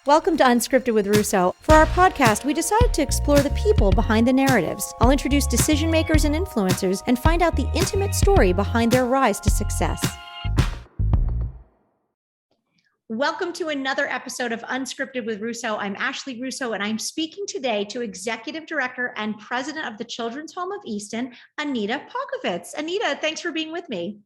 Welcome to Unscripted with Russo. For our podcast, we decided to explore the people behind the narratives. I'll introduce decision makers and influencers and find out the intimate story behind their rise to success. Welcome to another episode of Unscripted with Russo. I'm Ashley Russo, and I'm speaking today to Executive Director and President of the Children's Home of Easton, Anita Paukovits. Anita, thanks for being with me.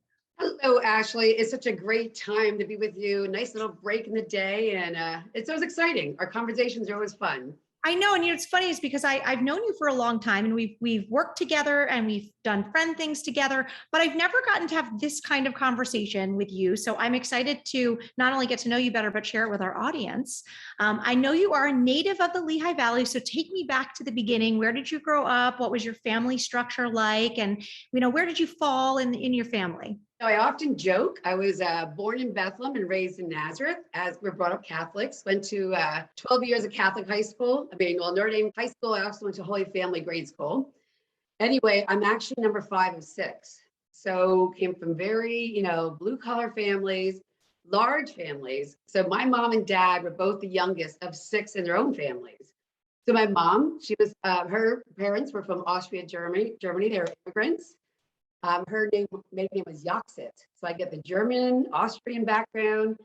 Hello, Ashley. It's such a great time to be with you. Nice little break in the day, and it's always exciting. Our conversations are always fun. I know, and it's funny is because I've known you for a long time, and we've worked together and we've done friend things together, but I've never gotten to have this kind of conversation with you. So I'm excited to not only get to know you better, but share it with our audience. I know you are a native of the Lehigh Valley, so take me back to the beginning. Where did you grow up? What was your family structure like? And where did you fall in your family? I often joke, I was born in Bethlehem and raised in Nazareth, as we're brought up Catholics, went to 12 years of Catholic high school. Notre Dame High School. I also went to Holy Family Grade School. Anyway, I'm actually number 5 of 6. So came from very, blue collar families, large families. So my mom and dad were both the youngest of 6 in their own families. So my mom, she was, her parents were from Austria, Germany. They were immigrants. Her maiden name was Yaxit. So I get the German, Austrian background.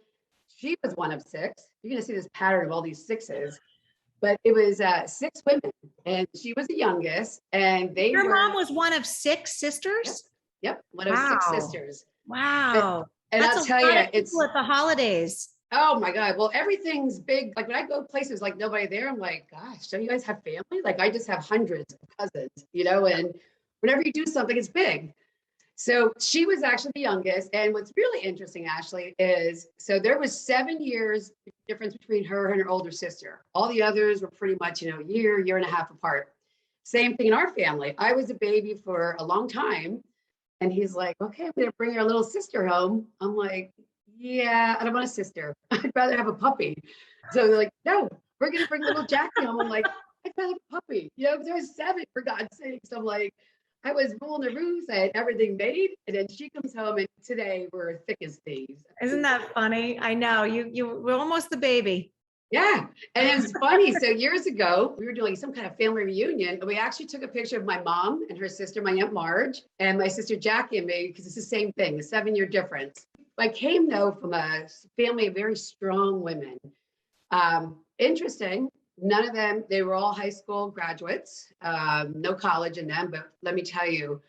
She was one of 6. You're going to see this pattern of all these 6s. But it was 6 women, and she was the youngest. And Your mom was one of 6 sisters? Yep, one of 6 sisters. Wow. And That's I'll tell you, it's at the holidays. Oh my God. Well, everything's big. Like when I go places like nobody there, I'm like, gosh, don't you guys have family? Like I just have hundreds of cousins, and whenever you do something, it's big. So she was actually the youngest. And what's really interesting, Ashley, is so there was 7 years difference between her and her older sister. All the others were pretty much, year and a half apart. Same thing in our family. I was a baby for a long time. And he's like, okay, I'm going to bring your little sister home. I'm like, yeah, I don't want a sister. I'd rather have a puppy. So they're like, no, we're going to bring little Jackie home. I'm like, I'd rather have a puppy. Because there was 7, for God's sake. So I'm like, I was ruling the roost. I had everything made, and then she comes home, and today we're thick as thieves. Isn't that funny? I know you were almost the baby. Yeah, and it's funny. So years ago, we were doing some kind of family reunion, and we actually took a picture of my mom and her sister, my Aunt Marge, and my sister Jackie and me, because it's the same thing, the 7-year difference. I came though from a family of very strong women. Interesting. None of them, they were all high school graduates, no college in them, but let me tell you,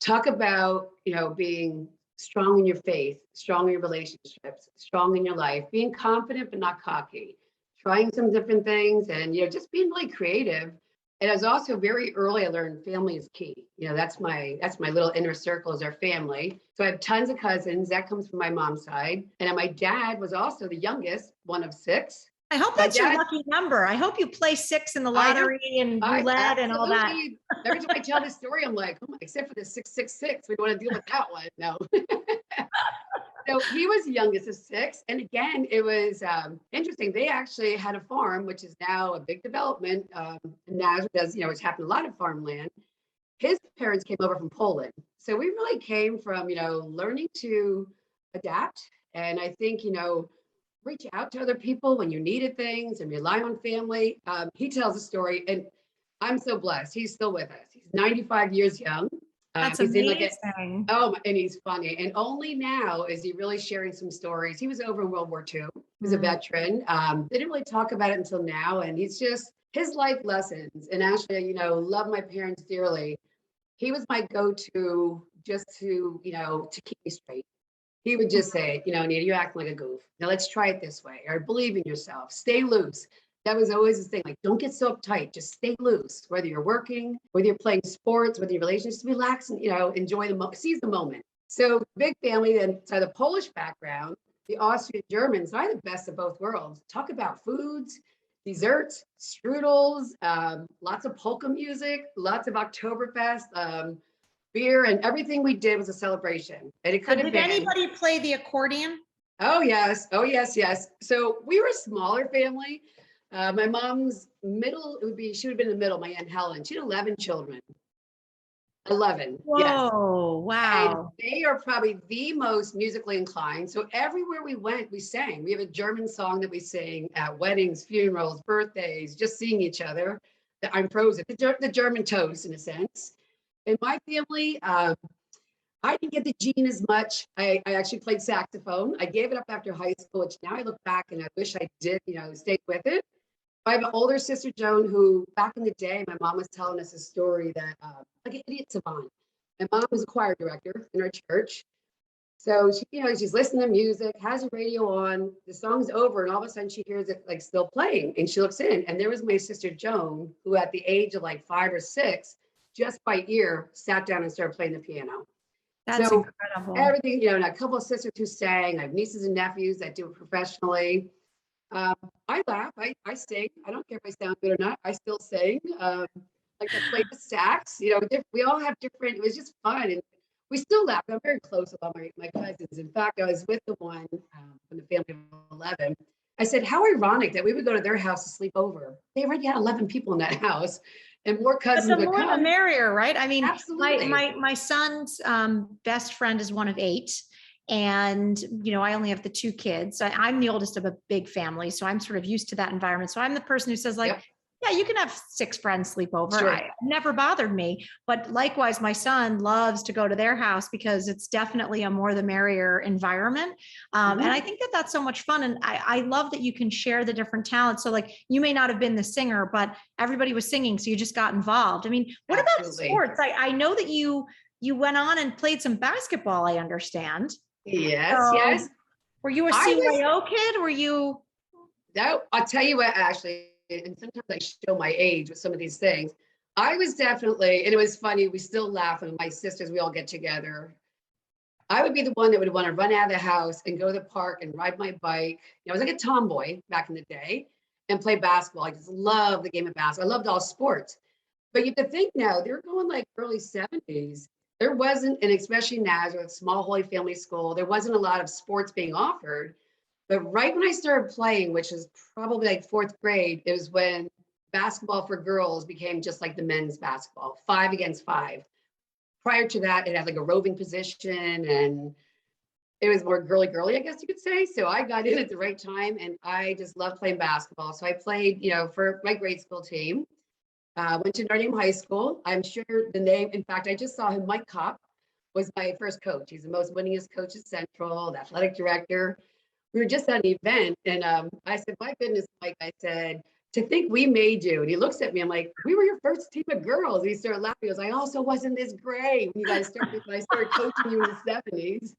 talk about, being strong in your faith, strong in your relationships, strong in your life, being confident, but not cocky, trying some different things and, just being really creative. And I was also very early, I learned family is key. That's my little inner circle is our family. So I have tons of cousins. That comes from my mom's side. And my dad was also the youngest, one of 6. I hope that's your lucky number. I hope you play 6 in the lottery and roulette and all that. Every time I tell this story, I'm like, oh my, except for the 666, we don't want to deal with that one. No. So he was the youngest of 6. And again, it was interesting. They actually had a farm, which is now a big development. Nazareth does, it's happened a lot of farmland. His parents came over from Poland. So we really came from, learning to adapt. And I think, reach out to other people when you needed things and rely on family. He tells a story, and I'm so blessed. He's still with us. He's 95 years young. That's amazing. And he's funny. And only now is he really sharing some stories. He was over in World War II. He's a veteran. They didn't really talk about it until now. And he's just his life lessons. And actually, love my parents dearly. He was my go-to just to, to keep me straight. He would just say, Anita, you act like a goof. Now let's try it this way. Or believe in yourself. Stay loose. That was always his thing. Like, don't get so uptight. Just stay loose. Whether you're working, whether you're playing sports, whether your relationships, relax and, enjoy seize the moment. So big family. Then so the Polish background, the Austrian Germans. So I had the best of both worlds. Talk about foods, desserts, strudels, lots of polka music, lots of Oktoberfest. Beer, and everything we did was a celebration. And it could have been. Did anybody play the accordion? Oh, yes. So we were a smaller family. My mom's middle, she would have been in the middle, my Aunt Helen. She had 11 children. 11. Yes. Whoa, And wow. they are probably the most musically inclined. So everywhere we went, we sang. We have a German song that we sing at weddings, funerals, birthdays, just seeing each other. I'm frozen. The German toast, in a sense. In my family, I didn't get the gene as much. I actually played saxophone. I gave it up after high school, which now I look back and I wish I did, stay with it. I have an older sister, Joan, who back in the day, my mom was telling us a story that, like an idiot savant. My mom was a choir director in our church. So she, she's listening to music, has the radio on, the song's over, and all of a sudden she hears it like still playing. And she looks in, and there was my sister Joan, who at the age of like 5 or 6, just by ear, sat down and started playing the piano. That's So incredible. everything, and a couple of sisters who sang. I have nieces and nephews that do it professionally. Um, I laugh. I sing. I don't care if I sound good or not. I still sing. Like I play the sax. We all have different. It was just fun, and we still laugh. I'm very close with all my cousins. In fact, I was with the one from the family of 11. I said, how ironic that we would go to their house to sleep over. They already had 11 people in that house, and more But cousins the would more the come. merrier, right? I mean, Absolutely. my son's best friend is one of 8. And, I only have the 2 kids. I'm the oldest of a big family. So I'm sort of used to that environment. So I'm the person who says, like, Yep. yeah, you can have 6 friends sleep over. Sure. I never bothered me. But likewise, my son loves to go to their house because it's definitely a more the merrier environment. And I think that that's so much fun. And I love that you can share the different talents. So like you may not have been the singer, but everybody was singing. So you just got involved. I mean, what about Absolutely. sports? I know that you went on and played some basketball, I understand. Yes, yes. So were you a I was, CYO kid? Were you? no, I'll tell you what, Ashley, and sometimes I show my age with some of these things. I was definitely, and it was funny, we still laugh, and my sisters, we all get together. I would be the one that would want to run out of the house and go to the park and ride my bike. I was like a tomboy back in the day and play basketball. I just love the game of basketball. I loved all sports. But you have to think now, they're going like early 70s. There wasn't, and especially Nazareth, small Holy Family school, there wasn't a lot of sports being offered. But right when I started playing, which is probably like 4th grade, it was when basketball for girls became just like the men's basketball, 5 against 5. Prior to that, it had like a roving position and it was more girly, I guess you could say. So I got in at the right time and I just loved playing basketball. So I played, for my grade school team. Went to Notre Dame High School. I'm sure the name, in fact, I just saw him, Mike Kopp was my first coach. He's the most winningest coach at Central, the athletic director. We were just at an event and I said, my goodness, Mike, I said, to think we made you. And he looks at me, I'm like, we were your first team of girls. And he started laughing. He goes, I also wasn't this great when I started coaching you in the 70s.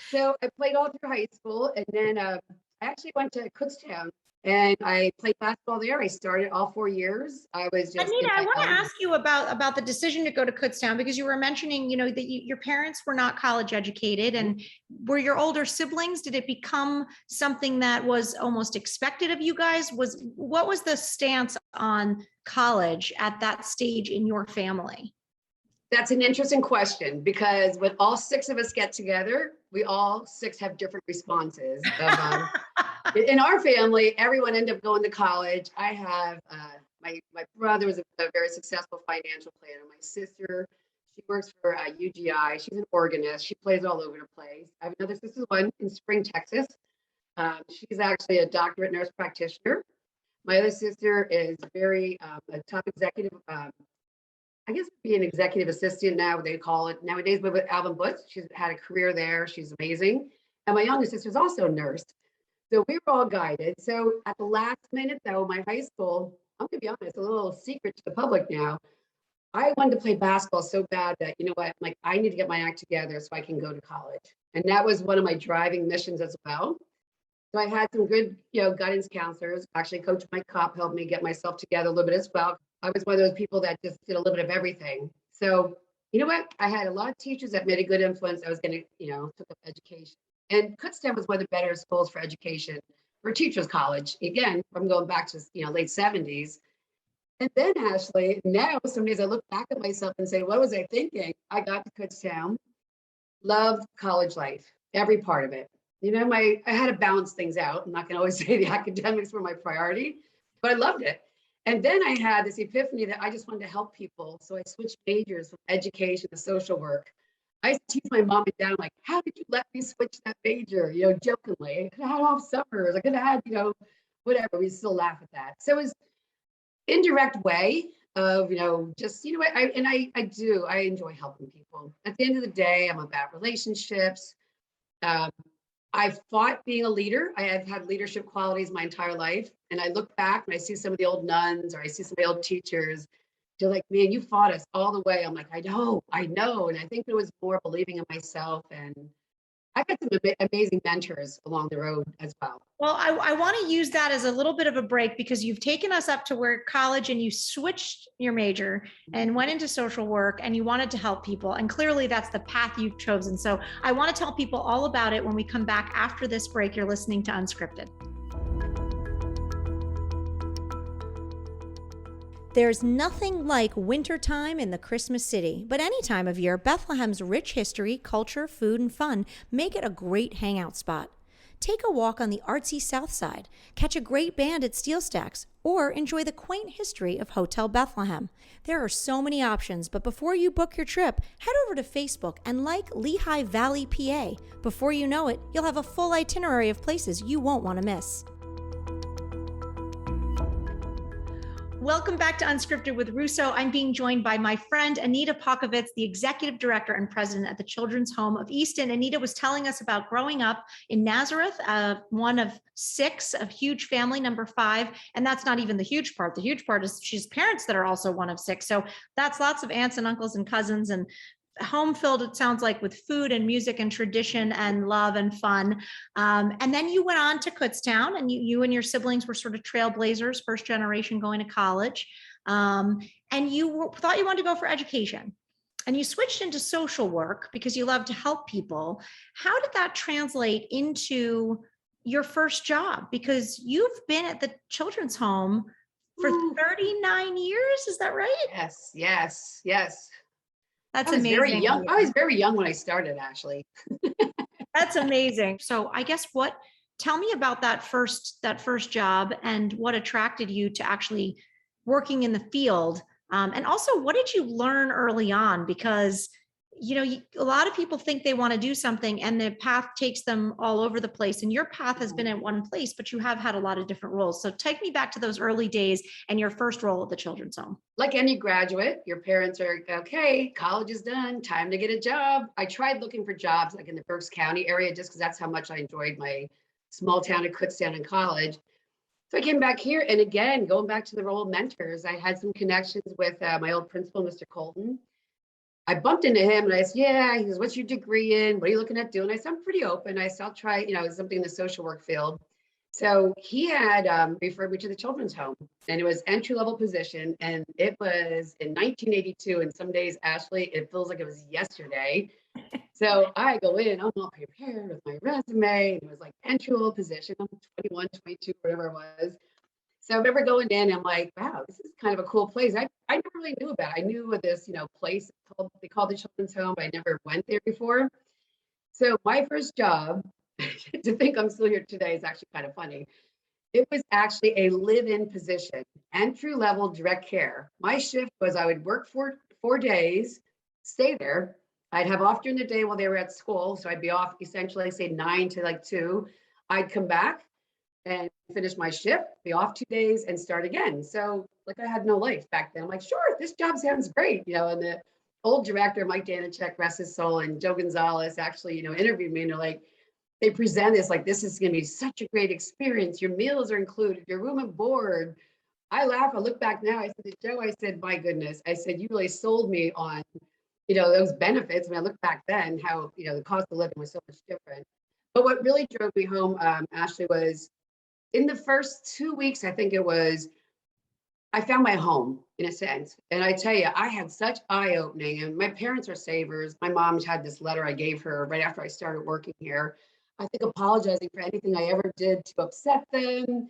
So I played all through high school and then I actually went to Kutztown and I played basketball there. I started all 4 years. I was just Anita, in I my want to element. ask you about the decision to go to Kutztown because you were mentioning, that your parents were not college educated, and were your older siblings? Did it become something that was almost expected of you guys? What was the stance on college at that stage in your family? That's an interesting question because when all 6 of us get together, we all 6 have different responses. In our family, everyone ended up going to college. I have my brother was a very successful financial planner. My sister, she works for UGI. She's an organist. She plays all over the place. I have another sister, one in Spring, Texas. She's actually a doctorate nurse practitioner. My other sister is very a top executive. I guess be an executive assistant now, they call it nowadays, but with Alvin Butch, she's had a career there. She's amazing. And my youngest sister is also a nurse. So we were all guided. So at the last minute, though, my high school, I'm going to be honest, a little secret to the public now. I wanted to play basketball so bad that, you know what, like I need to get my act together so I can go to college. And that was one of my driving missions as well. So I had some good, guidance counselors. Actually, Coach Mike Kopp helped me get myself together a little bit as well. I was one of those people that just did a little bit of everything. So, you know what? I had a lot of teachers that made a good influence. I was going to, took up education. And Kutztown was one of the better schools for education, for teachers college. Again, I'm going back to, late 70s. And then Ashley, now some days I look back at myself and say, what was I thinking? I got to Kutztown, loved college life, every part of it. I had to balance things out. I'm not going to always say the academics were my priority, but I loved it. And then I had this epiphany that I just wanted to help people. So I switched majors from education to social work. I used to tease my mom and dad, like, how did you let me switch that major? Jokingly. I could have had off summers. I could have had, whatever. We still laugh at that. So it was indirect way of, just, I enjoy helping people. At the end of the day, I'm about relationships. Um, I fought being a leader. I have had leadership qualities my entire life. And I look back and I see some of the old nuns or I see some of the old teachers. They're like, man, you fought us all the way. I'm like, I know. And I think it was more believing in myself. And I've had some amazing mentors along the road as well. Well, I want to use that as a little bit of a break because you've taken us up to where college and you switched your major and went into social work and you wanted to help people. And clearly that's the path you've chosen. So I want to tell people all about it when we come back after this break. You're listening to Unscripted. There's nothing like wintertime in the Christmas city, but any time of year, Bethlehem's rich history, culture, food, and fun make it a great hangout spot. Take a walk on the artsy South Side, catch a great band at Steel Stacks, or enjoy the quaint history of Hotel Bethlehem. There are so many options, but before you book your trip, head over to Facebook and like Lehigh Valley, PA. Before you know it, you'll have a full itinerary of places you won't want to miss. Welcome back to Unscripted with Russo. I'm being joined by my friend, Anita Paukovits, the Executive Director and President at the Children's Home of Easton. Anita was telling us about growing up in Nazareth, one of six, a huge family, number 5. And that's not even the huge part. The huge part is she's parents that are also one of 6. So that's lots of aunts and uncles and cousins and home filled, it sounds like, with food and music and tradition and love and fun. And then you went on to Kutztown, and you and your siblings were sort of trailblazers, first generation going to college. And you thought you wanted to go for education. And you switched into social work because you love to help people. How did that translate into your first job? Because you've been at the children's home for 39 years. Is that right? Yes. That's amazing. Very young. I was very young when I started, actually. That's amazing. So I guess tell me about that first job and what attracted you to actually working in the field. And also, what did you learn early on? Because, a lot of people think they want to do something and the path takes them all over the place. And your path has been in one place, but you have had a lot of different roles. So take me back to those early days and your first role at the children's home. Like any graduate, your parents are, okay, college is done, time to get a job. I tried looking for jobs like in the Berks County area, just because that's how much I enjoyed my small town of Kutztown in college. So I came back here, and again, going back to the role of mentors, I had some connections with my old principal, Mr. Colton. I bumped into him and I said, yeah, he goes, what's your degree in? What are you looking at doing? I said, I'm pretty open. I said, I'll try, something in the social work field. So he had referred me to the children's home, and it was entry-level position. And it was in 1982. And some days, Ashley, it feels like it was yesterday. So I go in, I'm all prepared with my resume. And it was like entry-level position. I'm 21, 22, whatever it was. So I remember going in and I'm like, wow, this is kind of a cool place. I never really knew about it. I knew of this, place they called the children's home, but I never went there before. So my first job, to think I'm still here today is actually kind of funny. It was actually a live-in position, entry-level direct care. My shift was I would work 4 days, stay there. I'd have off during the day while they were at school. So I'd be off essentially, say 9 to 2. I'd come back and finish my shift, be off 2 days and start again. So I had no life back then. I'm like, sure, this job sounds great. And the old director, Mike Danachek, rest his soul, and Joe Gonzalez actually, interviewed me, and they're like, they present this like, this is going to be such a great experience. Your meals are included, your room and board. I laugh, I look back now, I said to Joe, I said, my goodness, I said, you really sold me on, those benefits. When I look back then, how, the cost of living was so much different. But what really drove me home, Ashley, was in the first 2 weeks, I think it was, I found my home in a sense. And I tell you, I had such eye-opening, and my parents are savers. My mom's had this letter I gave her right after I started working here. I think apologizing for anything I ever did to upset them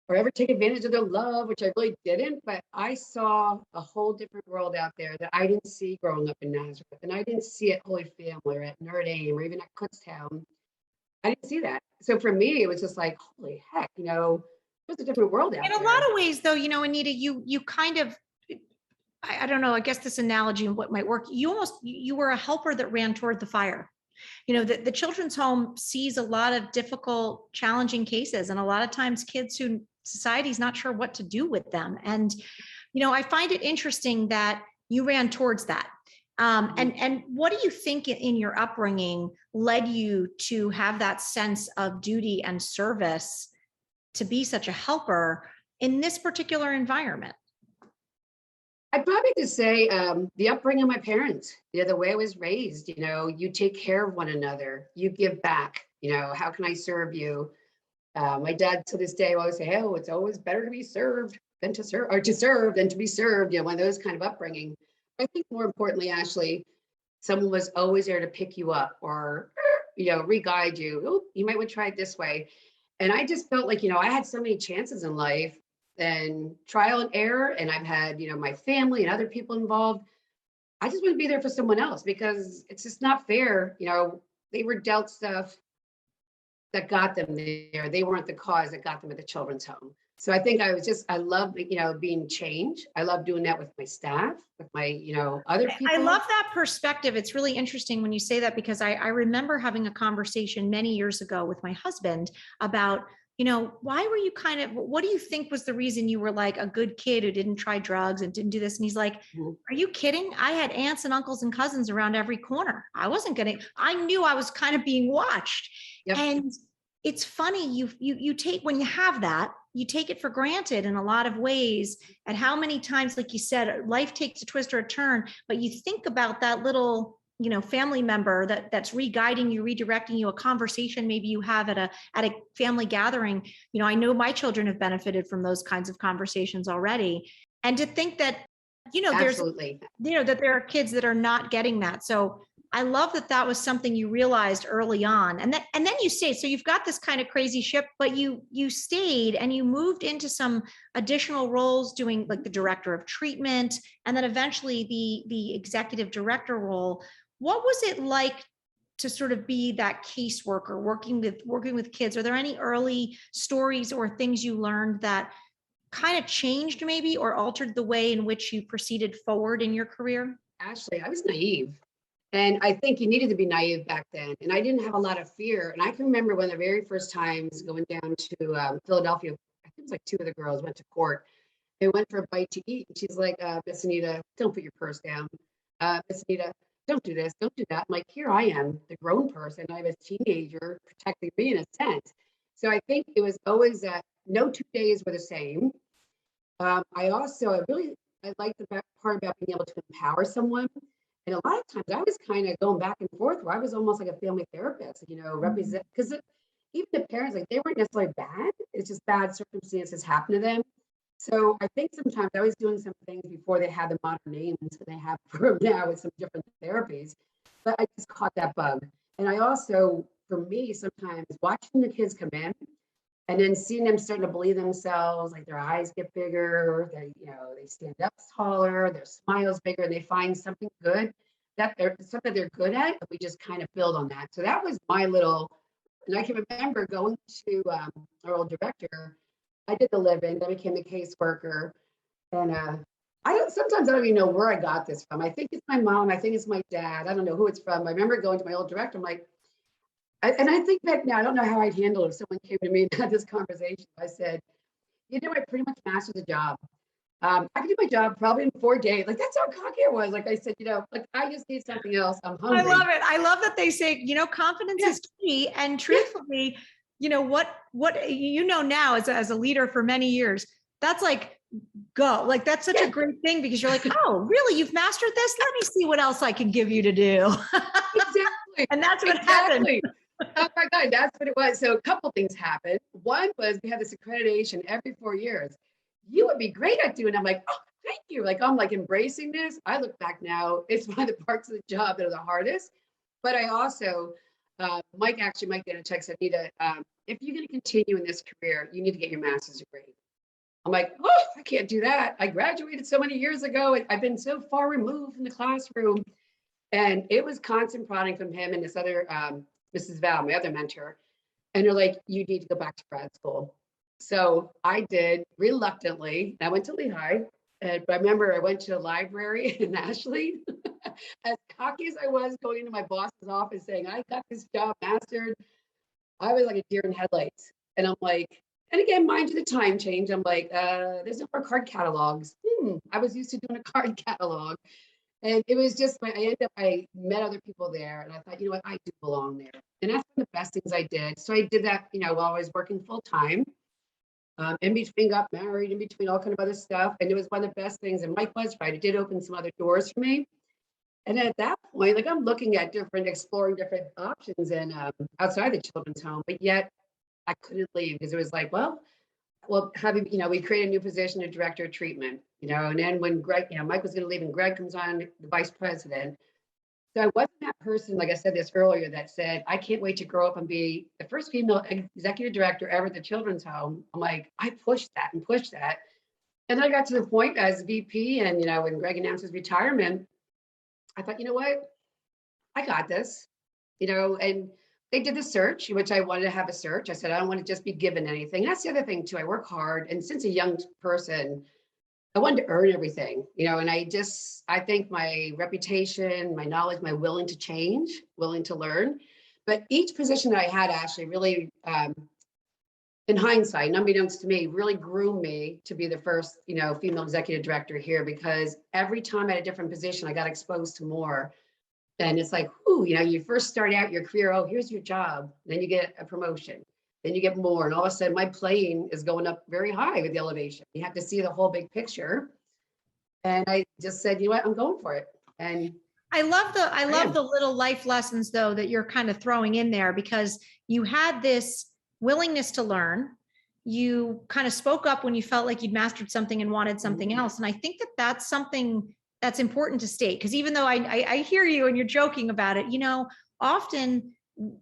or ever take advantage of their love, which I really didn't. But I saw a whole different world out there that I didn't see growing up in Nazareth. And I didn't see at Holy Family or at Notre Dame or even at Kutztown. I didn't see that. So for me, it was just like, holy heck, there's was a different world out In a there. lot of ways, though, Anita, you kind of, I don't know, I guess this analogy and what might work, you were a helper that ran toward the fire. The children's home sees a lot of difficult, challenging cases, and a lot of times kids who society's not sure what to do with them. And, I find it interesting that you ran towards that. And what do you think in your upbringing led you to have that sense of duty and service to be such a helper in this particular environment? I'd probably just say the upbringing of my parents, the way I was raised, you take care of one another, you give back, how can I serve you? My dad to this day will always say, oh, it's always better to be served than to serve, or to serve than to be served, one of those kind of upbringing. I think more importantly, Ashley, someone was always there to pick you up or, re-guide you. Oh, you might want to try it this way. And I just felt like, I had so many chances in life and trial and error. And I've had, my family and other people involved. I just want to be there for someone else because it's just not fair. They were dealt stuff that got them there. They weren't the cause that got them at the children's home. So I think I love, being change. I love doing that with my staff, with my, other people. I love that perspective. It's really interesting when you say that, because I remember having a conversation many years ago with my husband about, why were you what do you think was the reason you were like a good kid who didn't try drugs and didn't do this? And he's like, are you kidding? I had aunts and uncles and cousins around every corner. I knew I was kind of being watched. Yep. And it's funny, you take, when you have that, you take it for granted in a lot of ways, and how many times, like you said, life takes a twist or a turn, but you think about that little, family member that's re-guiding you, redirecting you, a conversation maybe you have at a family gathering. I know my children have benefited from those kinds of conversations already. And to think that, Absolutely. that there are kids that are not getting that. So I love that was something you realized early on. And then you stayed. So you've got this kind of crazy ship, but you stayed and you moved into some additional roles, doing like the director of treatment, and then eventually the executive director role. What was it like to sort of be that caseworker, working with kids? Are there any early stories or things you learned that kind of changed maybe or altered the way in which you proceeded forward in your career? Actually, I was naive. And I think you needed to be naive back then. And I didn't have a lot of fear. And I can remember when the very first times going down to Philadelphia, I think it was like two of the girls went to court. They went for a bite to eat. And she's like, Miss Anita, don't put your purse down. Miss Anita, don't do this, don't do that. I'm like, here I am, the grown person. I was a teenager protecting me in a sense. So I think it was always that no 2 days were the same. I like the part about being able to empower someone. And a lot of times I was kind of going back and forth where I was almost like a family therapist, represent, because even the parents, like they weren't necessarily bad. It's just bad circumstances happen to them. So I think sometimes I was doing some things before they had the modern names that they have for now with some different therapies, but I just caught that bug. And I also, for me, sometimes watching the kids come in and then seeing them starting to believe themselves, like their eyes get bigger, they stand up taller, their smile's bigger, and they find something good something they're good at, and we just kind of build on that. So that was my little, and I can remember going to our old director. I did the live-in, then I became a caseworker, and sometimes I don't even know where I got this from. I think it's my mom, I think it's my dad, I don't know who it's from. I remember going to my old director, I'm like, and I think back now, I don't know how I'd handle it if someone came to me and had this conversation. I said, I pretty much mastered the job. I could do my job probably in 4 days. Like, that's how cocky I was. Like I said, like I just need something else. I'm hungry. I love it. I love that they say, confidence is key. And truthfully, what now as a leader for many years, that's like, go. Like, that's such a great thing, because you're like, oh, really? You've mastered this? Let me see what else I can give you to do. Exactly. And that's what happened. Oh my God, that's what it was. So a couple things happened. One was we had this accreditation every 4 years. You would be great at doing it. I'm like, oh, thank you. Like, I'm like embracing this. I look back now, it's one of the parts of the job that are the hardest. But I also, Mike did a text, Anita, if you're going to continue in this career, you need to get your master's degree. I'm like, oh, I can't do that. I graduated so many years ago. I've been so far removed from the classroom. And it was constant prodding from him and this other, Mrs. Val, my other mentor. And they're like, you need to go back to grad school. So I did reluctantly. I went to Lehigh, but I remember I went to the library in Ashley. As cocky as I was going into my boss's office saying, I got this job mastered, I was like a deer in headlights. And I'm like, and again, mind you, the time change. I'm like, there's no more card catalogs. I was used to doing a card catalog. And it was just, I met other people there and I thought, you know what, I do belong there. And that's one of the best things I did. So I did that, while I was working full time. In between, got married, in between all kind of other stuff. And it was one of the best things. And Mike was right. It did open some other doors for me. And at that point, like I'm looking at exploring different options and outside the children's home, but yet I couldn't leave because it was like, having, we create a new position, a director of treatment, and then when Greg, Mike was going to leave and Greg comes on, the vice president. So I wasn't that person, like I said this earlier, that said, I can't wait to grow up and be the first female executive director ever at the children's home. I'm like, I pushed that and pushed that. And then I got to the point as VP and, when Greg announced his retirement, I thought, you know what, I got this, and they did the search, which I wanted to have a search. I said, I don't want to just be given anything. That's the other thing too. I work hard. And since a young person, I wanted to earn everything, and I think my reputation, my knowledge, my willing to change, willing to learn. But each position that I had actually really, in hindsight, unbeknownst to me, really groomed me to be the first, female executive director here, because every time I had a different position, I got exposed to more. And it's like, you first start out your career, here's your job. Then you get a promotion. Then you get more. And all of a sudden, my plane is going up very high with the elevation. You have to see the whole big picture. And I just said, you know what, I'm going for it. And I love the little life lessons though that you're kind of throwing in there, because you had this willingness to learn. You kind of spoke up when you felt like you'd mastered something and wanted something else. And I think that that's something that's important to state, because even though I hear you and you're joking about it, often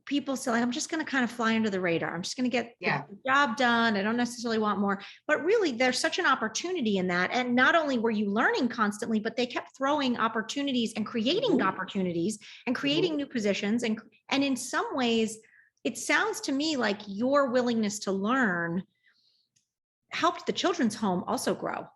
people say, like, I'm just going to kind of fly under the radar. I'm just going to get the job done. I don't necessarily want more, but really there's such an opportunity in that. And not only were you learning constantly, but they kept throwing opportunities and creating opportunities and creating new positions. And in some ways, it sounds to me like your willingness to learn helped the children's home also grow,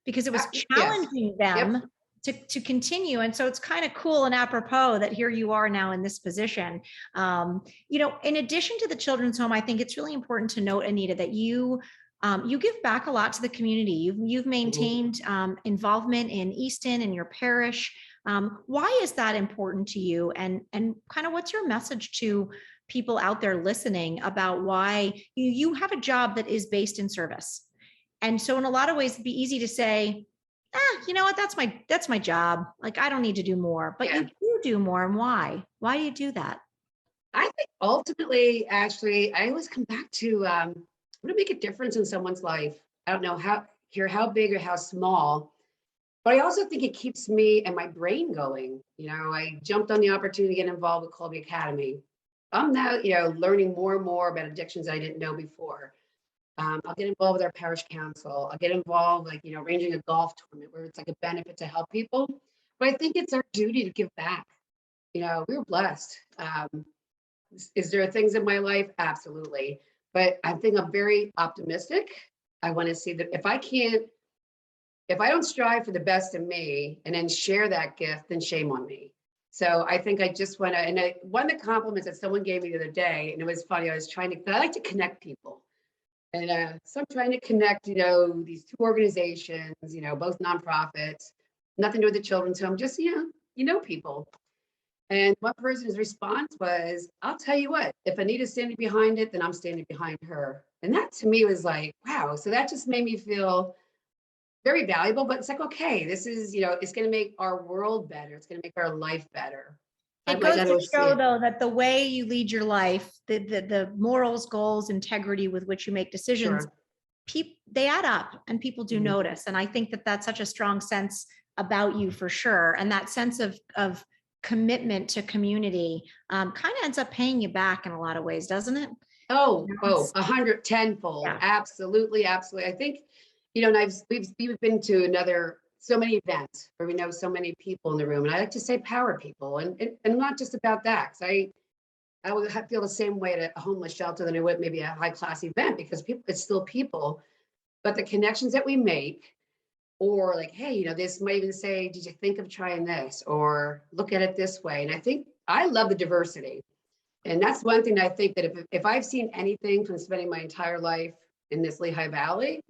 because it was challenging them to continue. And so it's kind of cool and apropos that here you are now in this position. In addition to the children's home, I think it's really important to note, Anita, that you give back a lot to the community. You've maintained involvement in Easton and your parish. Why is that important to you? And kind of what's your message to people out there listening about why you have a job that is based in service? And so in a lot of ways, it'd be easy to say, you know what, that's my job. Like, I don't need to do more, but you do more. And why? Why do you do that? I think ultimately, actually, I always come back to I want to make a difference in someone's life. I don't know how big or how small, but I also think it keeps me and my brain going. I jumped on the opportunity to get involved with Colby Academy. I'm now, learning more and more about addictions that I didn't know before. I'll get involved with our parish council. I'll get involved, arranging a golf tournament where it's like a benefit to help people. But I think it's our duty to give back. We were blessed. Is there things in my life? Absolutely. But I think I'm very optimistic. I want to see that if I don't strive for the best in me and then share that gift, then shame on me. So I think I just want to, and one of the compliments that someone gave me the other day, and it was funny, I like to connect people. And so I'm trying to connect, these two organizations, both nonprofits, nothing to do with the children's home, just, people. And one person's response was, I'll tell you what, if Anita's standing behind it, then I'm standing behind her. And that to me was like, wow. So that just made me feel very valuable, but it's like, okay, this is, it's going to make our world better. It's going to make our life better. It goes to show, though, that the way you lead your life, the morals, goals, integrity with which you make decisions, they add up and people do notice. And I think that that's such a strong sense about you for sure. And that sense of commitment to community kind of ends up paying you back in a lot of ways, doesn't it? 110-fold. Yeah. Absolutely. Absolutely. I think, and we've been to so many events where we know so many people in the room. And I like to say power people and not just about that. Because I would feel the same way at a homeless shelter than I would maybe a high class event, because people, it's still people, but the connections that we make, or like, hey, this might even say, did you think of trying this? Or look at it this way. And I think I love the diversity. And that's one thing I think that if I've seen anything from spending my entire life in this Lehigh Valley,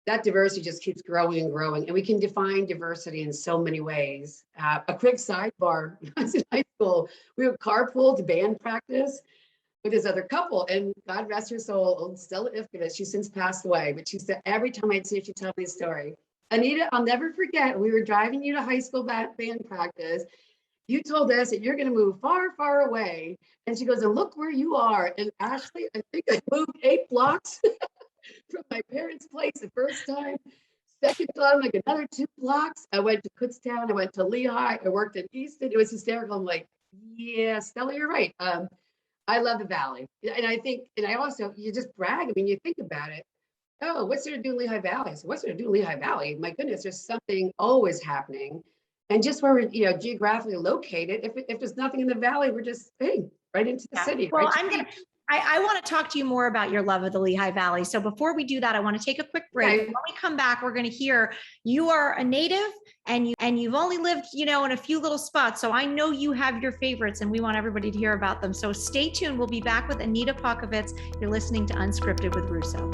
that diversity just keeps growing and growing. And we can define diversity in so many ways. A quick sidebar, when I was in high school, we would carpool to band practice with this other couple. And God rest her soul, old Stella Ifkovitz, she's since passed away. But she said, every time I'd see her, she'd tell me a story. Anita, I'll never forget, we were driving you to high school band practice. You told us that you're going to move far, far away. And she goes, and look where you are. And Ashley, I think I moved 8 blocks from my parents' place the first time. Second time, like another 2 blocks. I went to Kutztown. I went to Lehigh. I worked in Easton. It was hysterical. I'm like, yeah, Stella, you're right. I love the Valley. And I think, and I also, you just brag. I mean, you think about it. Oh, what's there to do in Lehigh Valley? So what's there to do in Lehigh Valley? My goodness, there's something always happening. And just where we're, geographically located, if there's nothing in the Valley, we're just right into the city. Well, right I want to talk to you more about your love of the Lehigh Valley. So before we do that, I want to take a quick break. Okay. When we come back, we're going to hear you are a native and you've only lived, in a few little spots. So I know you have your favorites and we want everybody to hear about them. So stay tuned. We'll be back with Anita Paukovits. You're listening to Unscripted with Russo.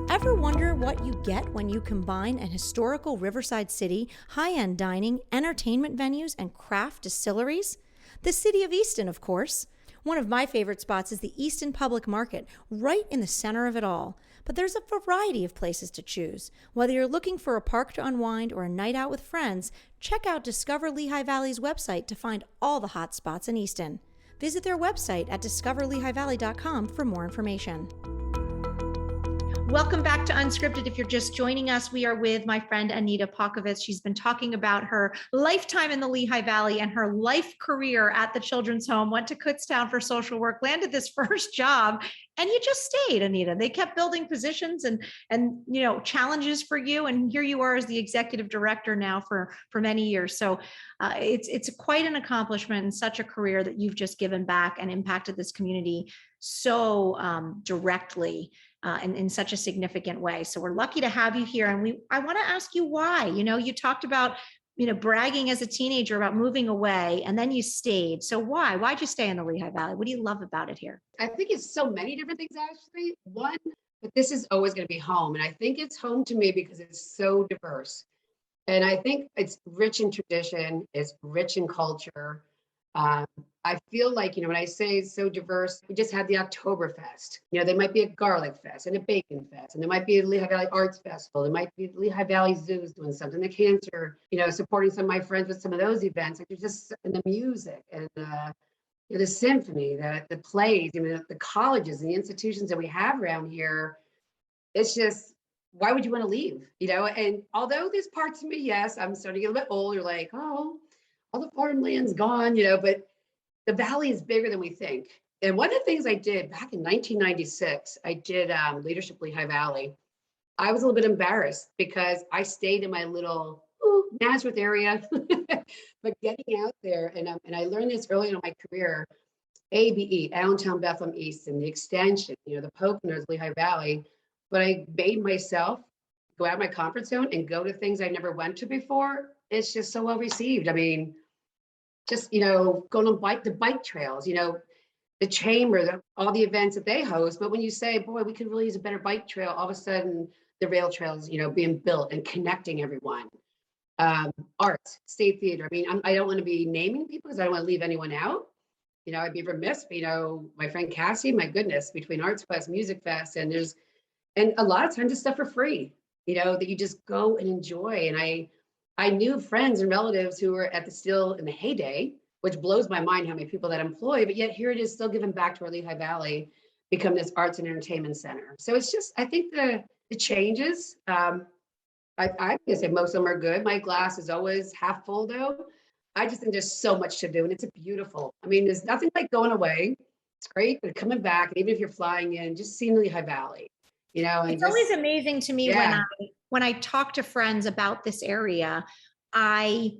Ever wonder what you get when you combine an historical riverside city, high-end dining, entertainment venues, and craft distilleries? The city of Easton, of course. One of my favorite spots is the Easton Public Market, right in the center of it all. But there's a variety of places to choose. Whether you're looking for a park to unwind or a night out with friends, check out Discover Lehigh Valley's website to find all the hot spots in Easton. Visit their website at discoverlehighvalley.com for more information. Welcome back to Unscripted. If you're just joining us, we are with my friend Anita Paukovits. She's been talking about her lifetime in the Lehigh Valley and her life career at the children's home, went to Kutztown for social work, landed this first job, and you just stayed, Anita. They kept building positions and challenges for you. And here you are as the executive director now for many years. So it's quite an accomplishment and such a career that you've just given back and impacted this community so directly. In such a significant way. So we're lucky to have you here. And I want to ask you why. You talked about, bragging as a teenager about moving away and then you stayed. So why'd you stay in the Lehigh Valley? What do you love about it here? I think it's so many different things, actually. One, but this is always going to be home. And I think it's home to me because it's so diverse. And I think it's rich in tradition, it's rich in culture. I feel like, when I say it's so diverse, we just had the Oktoberfest. There might be a garlic fest and a bacon fest, and there might be a Lehigh Valley Arts Festival. There might be Lehigh Valley Zoos doing something, the cancer, supporting some of my friends with some of those events. Like, there's just, and the music and the symphony, the plays, the colleges and the institutions that we have around here. It's just, why would you want to leave? And although there's parts of me, yes, I'm starting to get a bit older, like, oh, all the farmland's gone, but the Valley is bigger than we think. And one of the things I did back in 1996, I did Leadership Lehigh Valley. I was a little bit embarrassed because I stayed in my little Nazareth area, but getting out there, and I learned this early in my career, ABE, Allentown, Bethlehem, Easton, the extension, the Poconos, Lehigh Valley, but I made myself go out of my comfort zone and go to things I never went to before. It's just so well received. I mean, just, going on the bike trails, the chamber, all the events that they host. But when you say, boy, we could really use a better bike trail, all of a sudden the rail trails, being built and connecting everyone. Arts, state theater. I mean, I don't want to be naming people because I don't want to leave anyone out. I'd be remiss, my friend Cassie, my goodness, between Arts Fest, Music Fest, and a lot of times it's stuff for free, that you just go and enjoy. And I knew friends and relatives who were still in the heyday, which blows my mind how many people that employ, but yet here it is still giving back to our Lehigh Valley, become this arts and entertainment center. So it's just, I think the changes, I guess most of them are good. My glass is always half full though. I just think there's so much to do and it's beautiful. I mean, there's nothing like going away. It's great, but coming back, and even if you're flying in, just seeing Lehigh Valley, and it's always amazing to me when I talk to friends about this area. I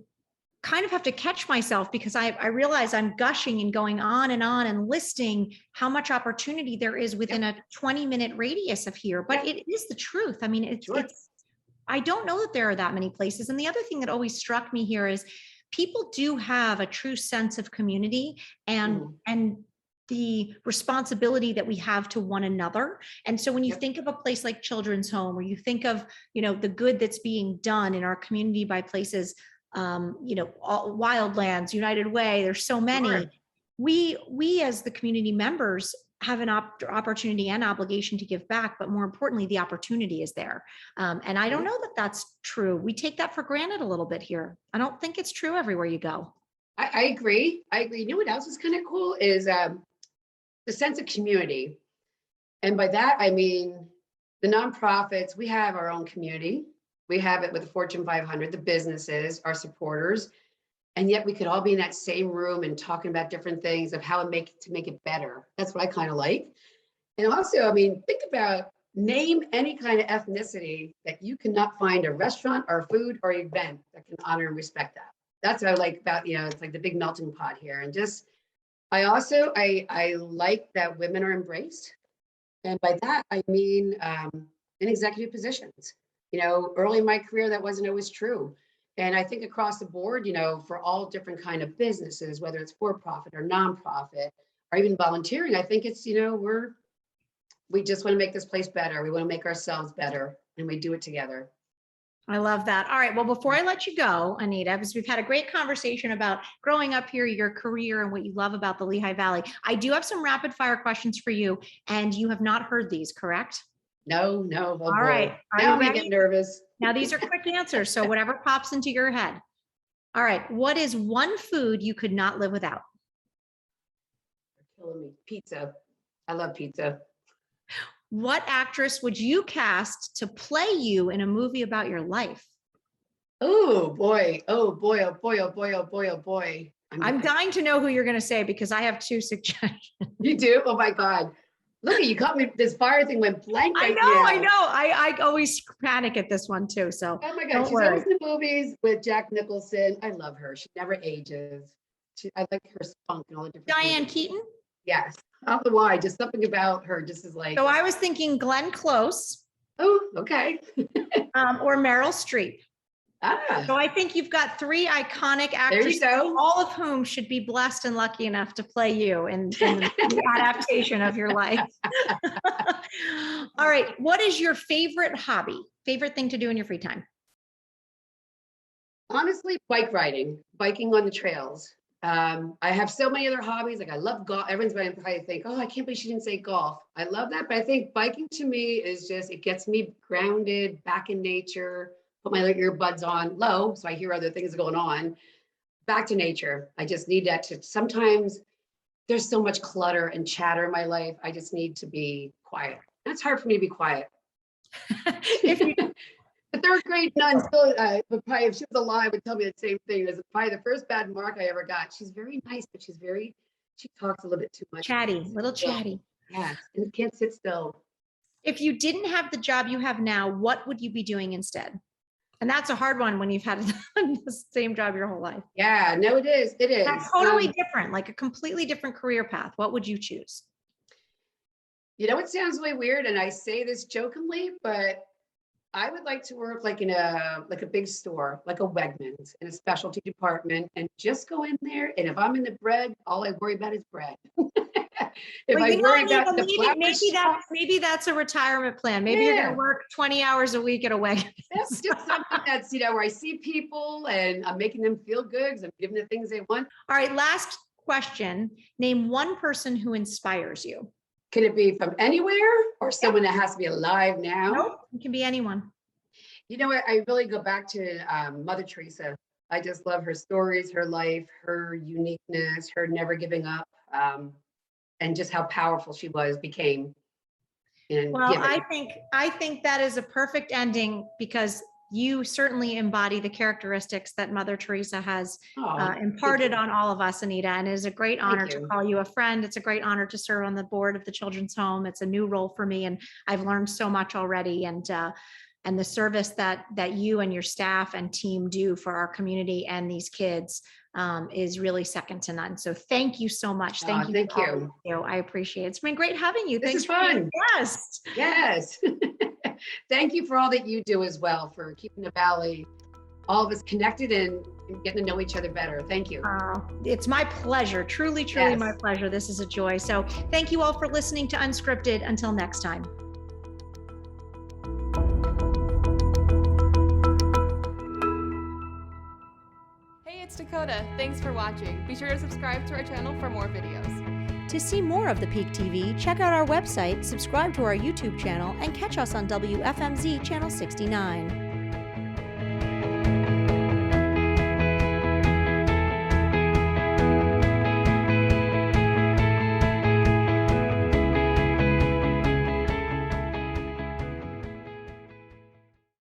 kind of have to catch myself because I realize I'm gushing and going on and listing how much opportunity there is within a 20-minute radius of here. But it is the truth. I mean, it's, I don't know that there are that many places. And the other thing that always struck me here is people do have a true sense of community and the responsibility that we have to one another. And so when you think of a place like Children's Home, or you think of, you know, the good that's being done in our community by places, you know, Wildlands, United Way, there's so many. Sure. We as the community members have an opportunity and obligation to give back, but more importantly, the opportunity is there. And I don't know that that's true. We take that for granted a little bit here. I don't think it's true everywhere you go. I agree. You know what else is kind of cool is the sense of community. And by that, I mean, the nonprofits, we have our own community. We have it with the Fortune 500, the businesses, our supporters, and yet we could all be in that same room and talking about different things of how to make it better. That's what I kind of like. And also, I mean, think about, name any kind of ethnicity that you cannot find a restaurant or food or event that can honor and respect that. That's what I like about, you know, it's like the big melting pot here. And just, I like that women are embraced. And by that, I mean, in executive positions. You know, early in my career, that wasn't always true. And I think across the board, you know, for all different kind of businesses, whether it's for-profit or nonprofit, or even volunteering, I think it's, you know, we just want to make this place better. We want to make ourselves better, and we do it together. I love that. All right. Well, before I let you go, Anita, because we've had a great conversation about growing up here, your career, and what you love about the Lehigh Valley, I do have some rapid fire questions for you, and you have not heard these, correct? No. Oh, all right. Now I'm getting nervous. Now these are quick answers, so whatever pops into your head. All right. What is one food you could not live without? You're killing me. Pizza. I love pizza. What actress would you cast to play you in a movie about your life? Oh boy. Oh boy. Oh boy. Oh boy. Oh boy. Oh boy. I'm dying to know who you're going to say because I have two suggestions. You do? Oh my God. Look at you, caught me. This fire thing went blank. I know. I always panic at this one too. So oh my God, she's always in the movies with Jack Nicholson. I love her. She never ages. I like her spunk and all the different. Diane Keaton. Yes. I don't know why. Just something about her just is like. So I was thinking Glenn Close. Oh, okay. Or Meryl Streep. Ah. So I think you've got three iconic actors, all of whom should be blessed and lucky enough to play you in the adaptation of your life. All right. What is your favorite hobby? Favorite thing to do in your free time? Honestly, bike riding, biking on the trails. I have so many other hobbies. Like I love golf. Everyone's going to probably think, oh, I can't believe she didn't say golf. I love that. But I think biking to me is just, it gets me grounded, back in nature. Put my earbuds on low so I hear other things going on. Back to nature. I just need that to, sometimes there's so much clutter and chatter in my life. I just need to be quiet. That's hard for me to be quiet. The third grade nun still, but probably if she was alive would tell me the same thing. It's probably the first bad mark I ever got. She's very nice, but she talks a little bit too much. Chatty, little chatty. Yeah, and can't sit still. If you didn't have the job you have now, what would you be doing instead? And that's a hard one when you've had the same job your whole life. Yeah, no, it is. It is. That's totally different, like a completely different career path. What would you choose? You know, it sounds really weird, and I say this jokingly, but I would like to work like in a big store, like a Wegmans, in a specialty department, and just go in there. And if I'm in the bread, all I worry about is bread. Maybe that's a retirement plan. Maybe you're going to work 20 hours a week at a Wegmans. That's just something that's, you know, where I see people and I'm making them feel good because I'm giving them the things they want. All right. Last question. Name one person who inspires you. Can it be from anywhere or someone that has to be alive now? Nope. It can be anyone. You know what? I really go back to Mother Teresa. I just love her stories, her life, her uniqueness, her never giving up. And just how powerful she became. Well, I think that is a perfect ending because you certainly embody the characteristics that Mother Teresa has imparted on all of us, Anita. And it is a great honor to call you a friend. It's a great honor to serve on the board of the Children's Home. It's a new role for me, and I've learned so much already. And the service that you and your staff and team do for our community and these kids is really second to none. So thank you so much. Thank you. Thank for all you. you do. I appreciate it. It's been great having you. This Thanks is for being fun. a guest. Yes. Thank you for all that you do as well, for keeping the Valley, all of us connected and getting to know each other better. Thank you. It's my pleasure. Truly, truly my pleasure. This is a joy. So thank you all for listening to Unscripted. Until next time. Hey, it's Dakota. Thanks for watching. Be sure to subscribe to our channel for more videos. To see more of the Peak TV, check out our website, subscribe to our YouTube channel, and catch us on WFMZ Channel 69.